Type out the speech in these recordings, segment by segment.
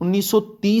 1930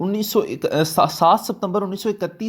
1931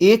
1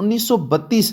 1932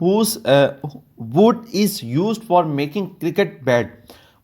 whose wood is used for making cricket bat،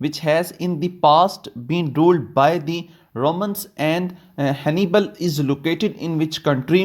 which has in the past been ruled by the Romans and Hannibal is located in which country؟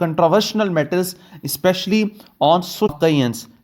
controversial matters especially on occasions۔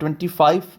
25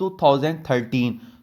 2013.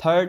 3rd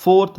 4th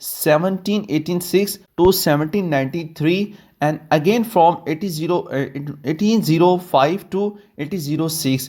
1786 to 1793 and again from 1805 to 1806.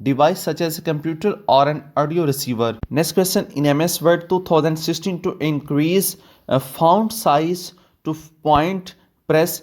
device such as a computer or an audio receiver. Next question in MS Word 2016 to increase font size to point press.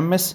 MS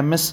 MS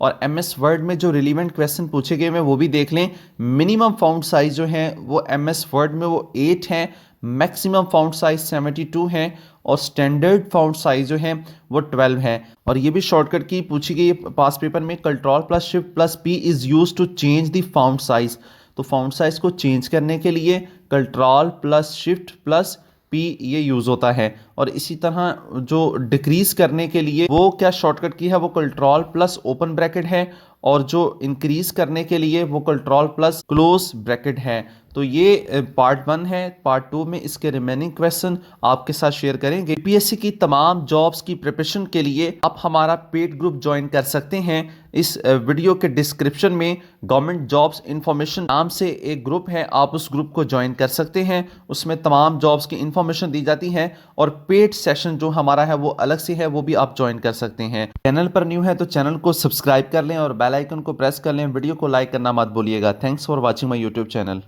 और MS word में जो relevant question पूछे गए हैं वो भी देख लें। मिनिमम फाउंड साइज जो है वो MS वर्ड में वो 8 है, मैक्सिमम फाउंड साइज 72 है और स्टैंडर्ड फाउंड साइज जो है वो 12 है। और ये भी शॉर्टकट की पूछी गई पास पेपर में, control plus shift plus P is use to change the font size. तो फाउंड साइज को चेंज करने के लिए control plus shift plus P ये यूज़ होता है। और इसी तरह जो डिक्रीज करने के लिए वो क्या शॉर्टकट की है, वो कंट्रोल प्लस ओपन ब्रैकेट है, और जो इंक्रीज करने के लिए वो कंट्रोल प्लस क्लोज ब्रैकेट है। तो ये पार्ट 1 है। पार्ट 2 में इसके रिमेनिंग क्वेश्चन आपके साथ शेयर करेंगे। यूपीएससी की तमाम जॉब्स की प्रिपरेशन के लिए आप हमारा पेड ग्रुप ज्वाइन कर सकते हैं। इस वीडियो के डिस्क्रिप्शन में गवर्नमेंट जॉब्स इंफॉर्मेशन नाम से एक ग्रुप है, आप उस ग्रुप को ज्वाइन कर सकते हैं। उसमें तमाम जॉब्स की इंफॉर्मेशन दी जाती है और पेड सेशन जो हमारा है वो अलग से है, वो भी आप ज्वाइन कर सकते हैं। चैनल पर न्यू है तो चैनल को सब्सक्राइब कर लें और बेल आइकन को प्रेस कर लें। वीडियो को लाइक करना मत भूलिएगा। Thanks for watching my YouTube channel.